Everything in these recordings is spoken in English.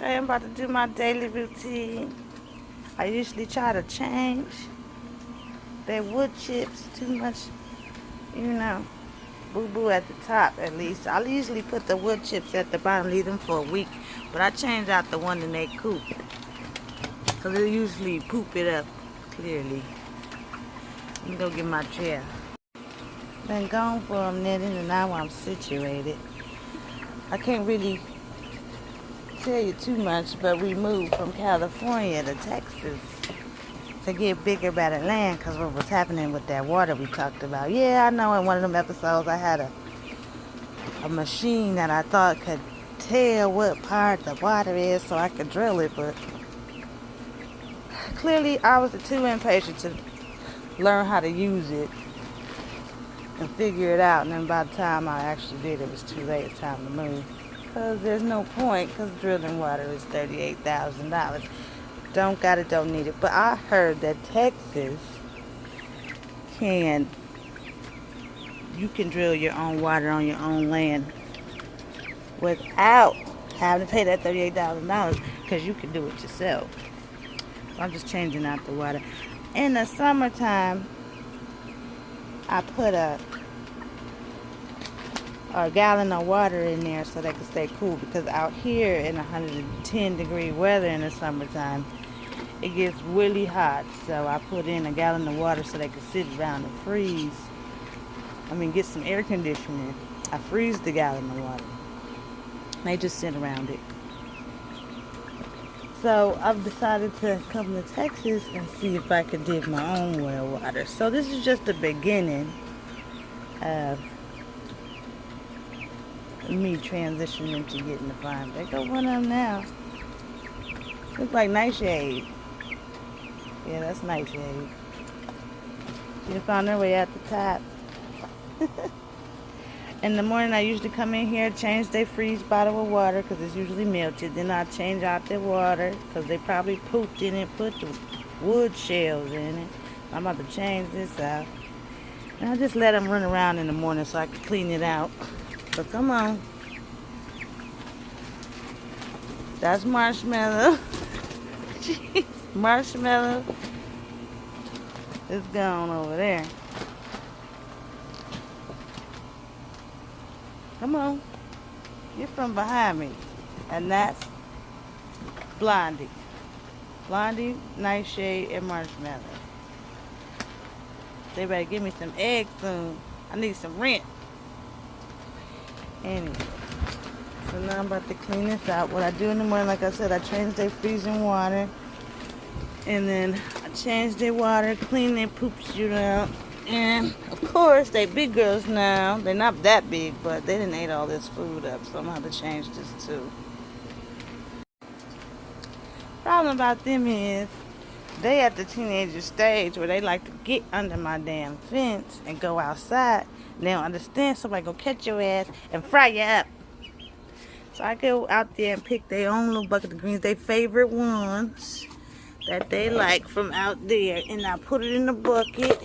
Okay, I'm about to do my daily routine. I usually try to change their wood chips too much, you know, boo-boo at the top at least. I usually put the wood chips at the bottom, leave them for a week, but I change out the one in their coop because they usually poop it up clearly. Let me go get my chair. Been gone for a minute and now I'm situated. I can't really tell you too much, but we moved from California to Texas to get bigger, better land because what was happening with that water we talked about. Yeah, I know in one of them episodes I had a machine that I thought could tell what part the water is so I could drill it, but clearly I was too impatient to learn how to use it and figure it out, and then by the time I actually did, it was too late. It's time to move because there's no point because drilling water is $38,000. Don't got it, don't need it. But I heard that Texas you can drill your own water on your own land without having to pay that $38,000 because you can do it yourself. So I'm just changing out the water. In the summertime, I put a gallon of water in there so they can stay cool, because out here in 110-degree weather in the summertime, it gets really hot. So I put in a gallon of water so they can sit around and freeze. Get some air conditioning. I freeze the gallon of water. They just sit around it. So I've decided to come to Texas and see if I could dig my own well water. So this is just the beginning of me transitioning to getting the farm. There go one of them now. Looks like Nightshade. Yeah, that's Nightshade. She found her way at the top. In the morning, I usually come in here, change their freeze bottle of water because it's usually melted. Then I change out their water because they probably pooped in it, put the wood shells in it. I'm about to change this out. And I just let them run around in the morning so I can clean it out. So come on. That's Marshmallow. Jeez, Marshmallow is gone over there. Come on. You're from behind me. And that's Blondie. Blondie, Nightshade, and Marshmallow. They better give me some eggs soon. I need some rent. Anyway. So now I'm about to clean this out. What I do in the morning, like I said, I change their freezing water. And then I change their water, clean their poop chute out. And, of course, they big girls now. They're not that big, but they didn't eat all this food up, so I'm going to have to change this, too. Problem about them is they at the teenager stage where they like to get under my damn fence and go outside. And they don't understand. Somebody go catch your ass and fry you up. So I go out there and pick their own little bucket of greens, their favorite ones that they like from out there. And I put it in the bucket.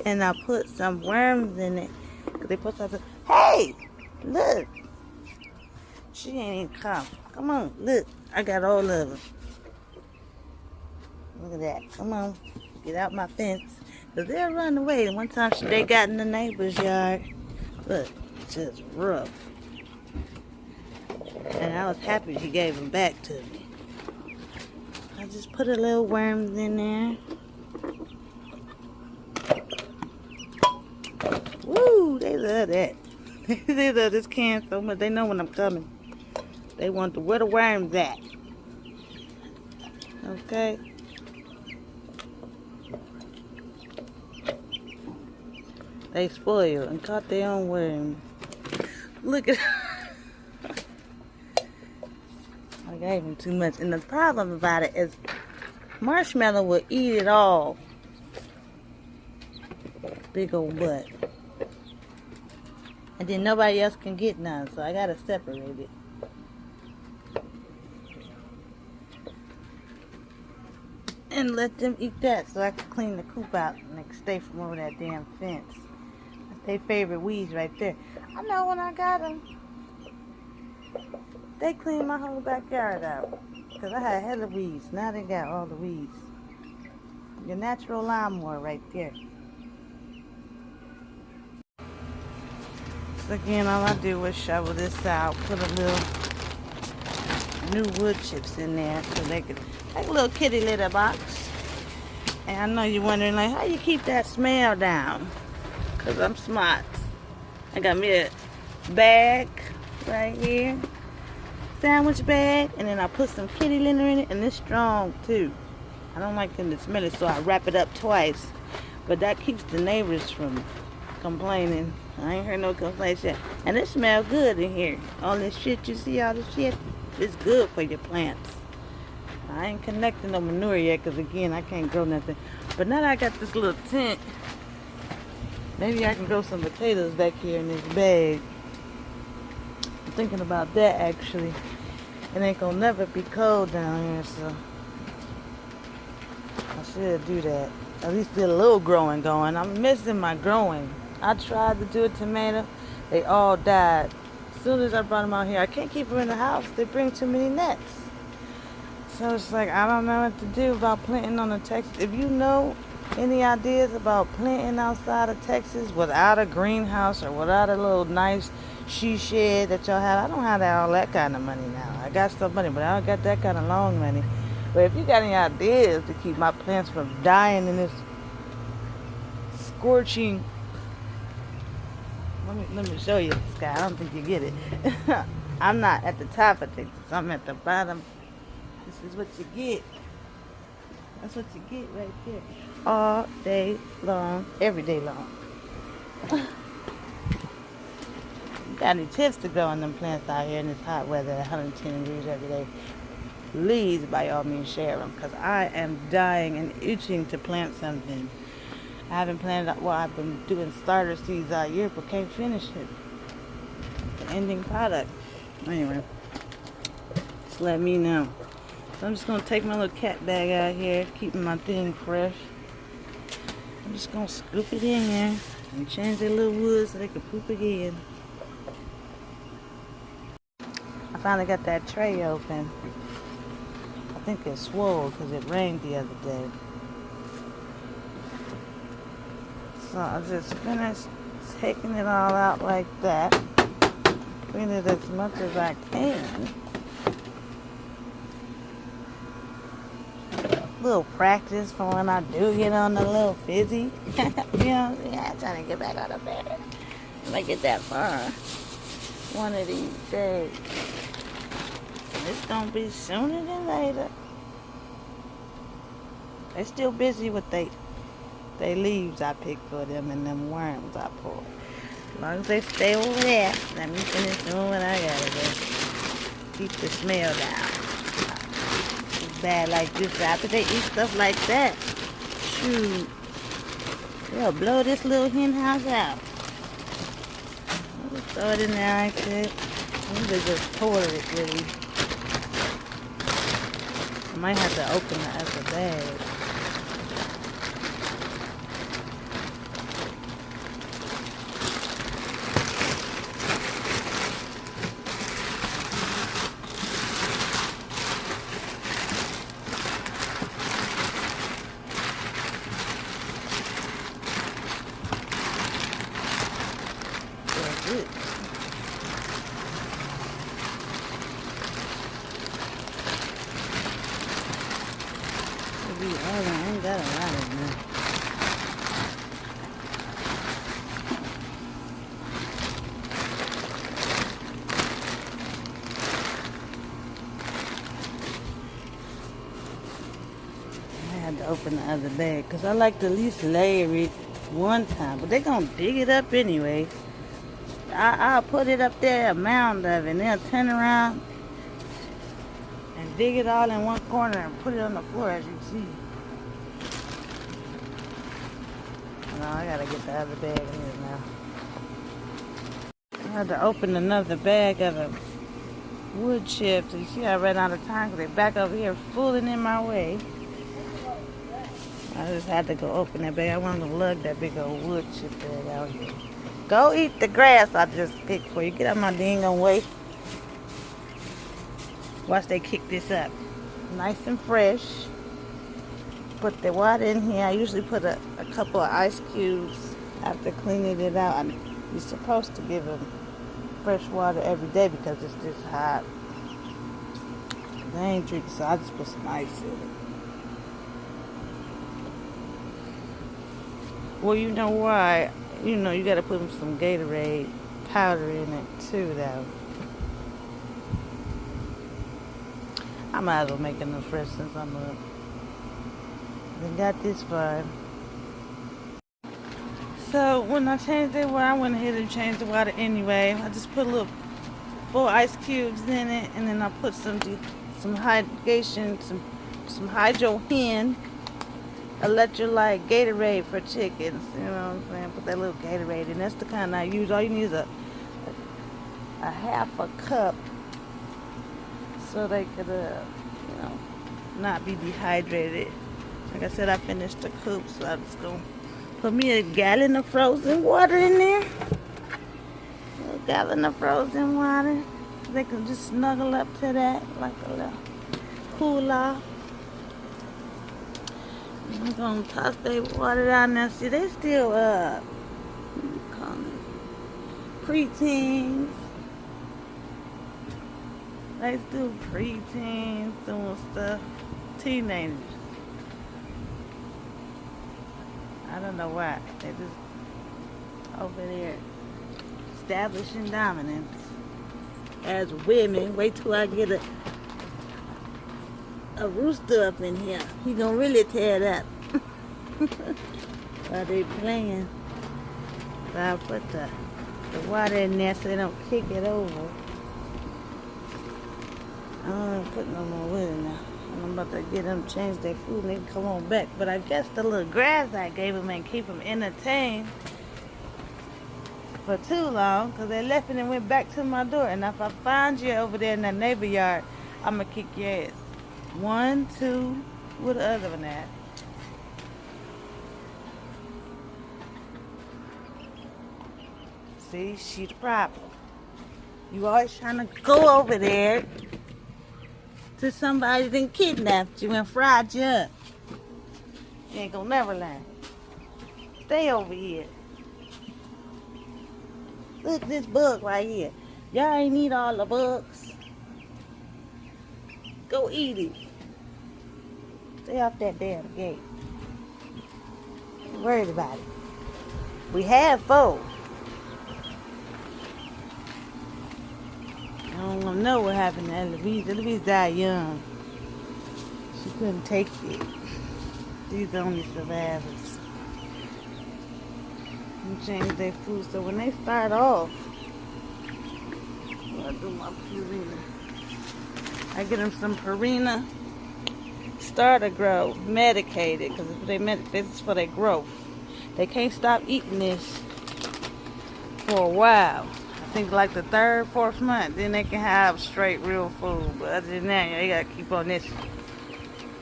And I put some worms in it. Cause they put something. Hey, look. She ain't even come. Come on, look. I got all of them. Look at that. Come on. Get out my fence. Cause they'll run away. One time they got in the neighbor's yard. Look, just rough. And I was happy she gave them back to me. I just put a little worms in there. Woo, they love that. They love this can so much. They know when I'm coming. They want to where the worms at. Okay. They spoiled and caught their own worms. Look at I gave them too much. And the problem about it is Marshmallow will eat it all. Big old butt. And then nobody else can get none, so I gotta separate it. And let them eat that so I can clean the coop out and they can stay from over that damn fence. That's their favorite weeds right there. I know when I got them. They cleaned my whole backyard out. Because I had hella weeds. Now they got all the weeds. Your natural lawnmower right there. So again, all I do is shovel this out. Put a little new wood chips in there so they could, like a little kitty litter box. And I know you're wondering, like, how you keep that smell down? Because I'm smart. I got me a bag right here. Sandwich bag. And then I put some kitty litter in it. And it's strong, too. I don't like them to smell it, so I wrap it up twice. But that keeps the neighbors from complaining. I ain't heard no complaints yet. And it smells good in here. All this shit you see, all this shit, it's good for your plants. I ain't connecting no manure yet because, again, I can't grow nothing. But now that I got this little tent, maybe I can grow some potatoes back here in this bag. I'm thinking about that, actually. It ain't gonna never be cold down here, so I should do that. At least get a little growing going. I'm missing my growing. I tried to do a tomato. They all died. As soon as I brought them out here, I can't keep them in the house. They bring too many nets. So it's like, I don't know what to do about planting on the Texas. If you know any ideas about planting outside of Texas without a greenhouse or without a little nice she shed that y'all have, I don't have all that kind of money now. I got some money, but I don't got that kind of loan money. But if you got any ideas to keep my plants from dying in this scorching, let me show you the sky. I don't think you get it. I'm not at the top of Texas. I'm at the bottom. This is what you get. That's what you get right there. All day long, every day long. Got any tips to growing them plants out here in this hot weather at 110 degrees every day? Please, by all means, share them, because I am dying and itching to plant something. I haven't planted, well, I've been doing starter seeds all year, but can't finish it. The ending product. Anyway, just let me know. So I'm just going to take my little cat bag out here, keeping my thing fresh. I'm just going to scoop it in here and change their little wood so they can poop again. I finally got that tray open. I think it's swole because it rained the other day. So I just finished taking it all out like that. Clean it as much as I can. Little practice for when I do get on the little fizzy. You know, yeah, I'm trying to get back on the bed. When I get that far. One of these days. It's gonna be sooner than later. They're still busy with they leaves I pick for them and them worms I pull. As long as they stay over there, let me finish doing what I gotta do. Keep the smell down. It's bad like this after they eat stuff like that. Shoot. They'll blow this little hen house out. I'll just throw it in there like that. I'm just pour it really. I might have to open the other bag. I ain't got a lot of them. I had to open the other bag because I like to at least layer it one time, but they're gonna dig it up anyway. I'll put it up there, a mound of it, and they'll turn around and dig it all in one corner and put it on the floor, as you see. No, I gotta get the other bag in here now. I had to open another bag of the wood chips. You see, I ran out of time because they're back over here fooling in my way. I just had to go open that bag. I wanted to lug that big old wood chip bag out here. Go eat the grass I just picked for you. Get out my dang way. Watch they kick this up. Nice and fresh. Put the water in here. I usually put a couple of ice cubes after cleaning it out. You're supposed to give them fresh water every day because it's this hot. They ain't drinking, so I just put some ice in it. Well, you know why? You know, you gotta put some Gatorade powder in it too, though. I might as well make enough fresh since I'm up. They got this far. So when I changed the water, I went ahead and changed the water anyway. I just put a little 4 ice cubes in it, and then I put some hydration, some Hydro Hen electrolyte Gatorade for chickens. You know what I'm saying? Put that little Gatorade in. That's the kind I use. All you need is a half a cup, so they could, not be dehydrated. Like I said, I finished the coop, so I'm just gonna put me a gallon of frozen water in there. A gallon of frozen water. They can just snuggle up to that like a little cool off. I'm gonna toss their water down there. See, they still preteens. They still preteens doing stuff. Teenagers. I don't know why. They just over there establishing dominance as women. Wait till I get a rooster up in here. He gonna really tear it up. While they playing. So I'll put the water in there so they don't kick it over. I don't even put no more wood in there. I'm about to get them change their food and they can come on back. But I guess the little grass I gave them and keep them entertained for too long, because they left it and went back to my door. And if I find you over there in that neighbor yard, I'm going to kick your ass. 1, 2, where the other one at? See, she the problem. You always trying to go over there to somebody that kidnapped you and fried you up. You ain't gonna never learn. Stay over here. Look at this bug right here. Y'all ain't eat all the bugs. Go eat it. Stay off that damn gate. Ain't worried about it. We had 4. I don't want to know what happened to Eloise. Eloise died young. She couldn't take it. These are only survivors. And change their food. So when they start off, I do my Purina. I get them some Purina starter growth, medicated, because this is for their growth. They can't stop eating this for a while. I think like the 3rd, 4th month, then they can have straight real food. But other than that, they gotta keep on this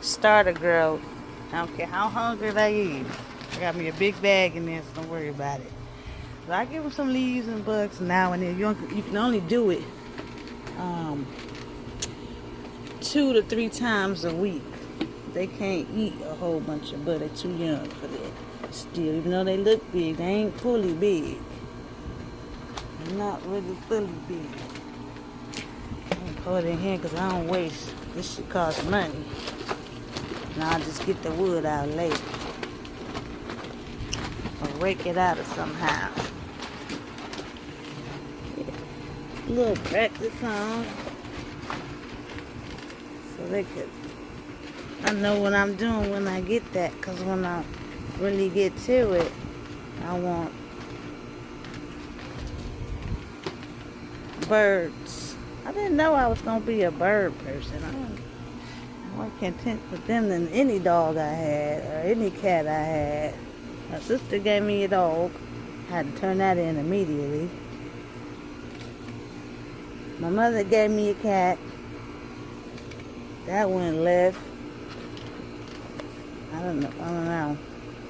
starter growth. I don't care how hungry they is. I got me a big bag in there, so don't worry about it. But I give them some leaves and bugs now and then. You can only do it 2 to 3 times a week. They can't eat a whole bunch of bugs. They're too young for that. Still, even though they look big, they ain't fully big. They're not really fully big. I'm gonna pour it in here because I don't waste. This shit costs money. And I'll just get the wood out later. Or rake it out or somehow. Yeah. A little practice on. So they could. I know what I'm doing when I get that. Because when I really get to it, I want birds. I didn't know I was going to be a bird person. I'm more content with them than any dog I had or any cat I had. My sister gave me a dog. I had to turn that in immediately. My mother gave me a cat. That one left. I don't know.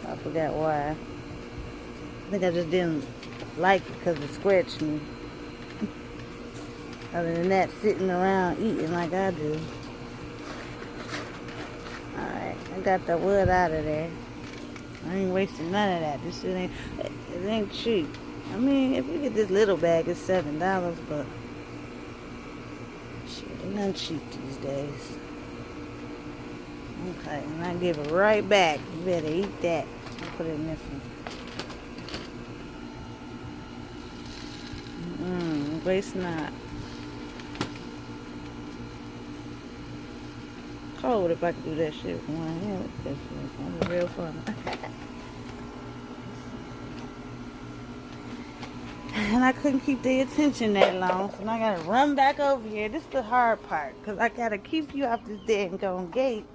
I forgot why. I think I just didn't like it because it scratched me. Other than that, sitting around eating like I do. Alright, I got the wood out of there. I ain't wasting none of that. This shit ain't cheap. I mean, if you get this little bag, it's $7, but shit, ain't nothing cheap these days. Okay, and I give it right back. You better eat that. I'll put it in this one. Waste not. Cold if I could do that shit with one hand. That shit that'd be real fun. And I couldn't keep their attention that long, so now I gotta run back over here. This is the hard part, because I gotta keep you off this dang gate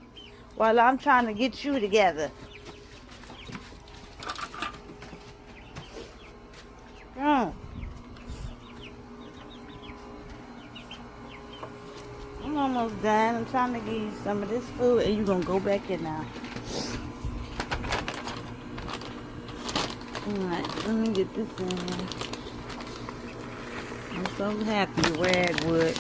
while I'm trying to get you together. I'm almost done. I'm trying to give you some of this food, and you're gonna go back in now. Alright, let me get this in here. I'm so happy, ragwood.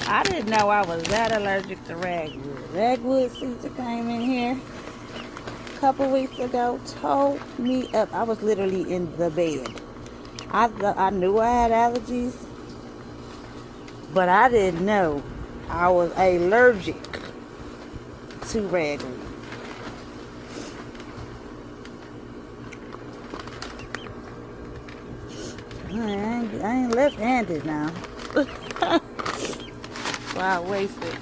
I didn't know I was that allergic to ragwood. Ragwood Caesar came in here a couple weeks ago, told me up. I was literally in the bed. I knew I had allergies, but I didn't know I was allergic to ragwood. I ain't left-handed now. Wow, wasted.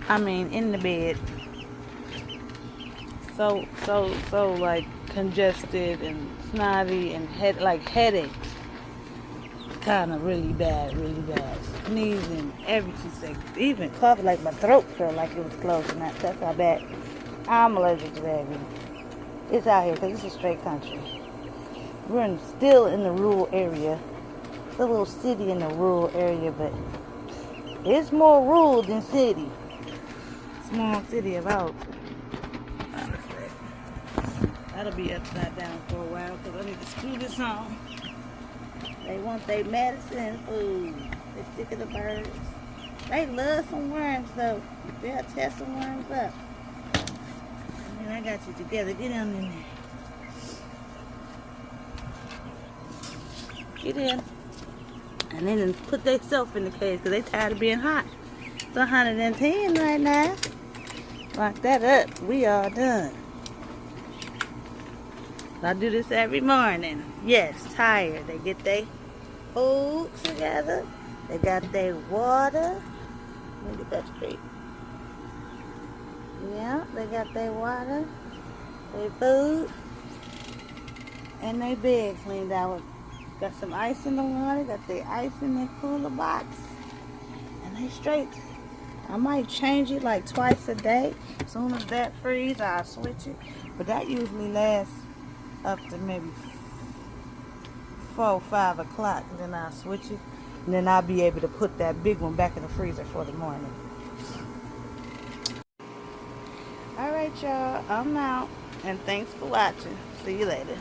I mean, in the bed. So like congested and snotty and headaches. Kind of really bad. Sneezing every 2 seconds. Even cough, like my throat felt like it was closing up. That's how bad I'm allergic to ragwood. It's out here because it's a straight country. We're still in the rural area. It's a little city in the rural area, but it's more rural than city. Small city of ours. That'll be upside down for a while because I need to screw this on. They want their medicine food. They're sick of the birds. They love some worms though. They'll tear some worms up. And I got you together. Get on in there. Get in. And then put themselves in the cage because they tired of being hot. It's 110 right now. Lock that up. We all done. I do this every morning. Yes, tired. They get their food together. They got their water. Let me get that straight. Yeah, they got their water, their food, and their bed cleaned out. Got some ice in the water, got their ice in their cooler box, and they straight. I might change it like twice a day. As soon as that freezes, I'll switch it. But that usually lasts up to maybe 4 or 5 o'clock. And then I'll switch it. And then I'll be able to put that big one back in the freezer for the morning. Alright, y'all. I'm out. And thanks for watching. See you later.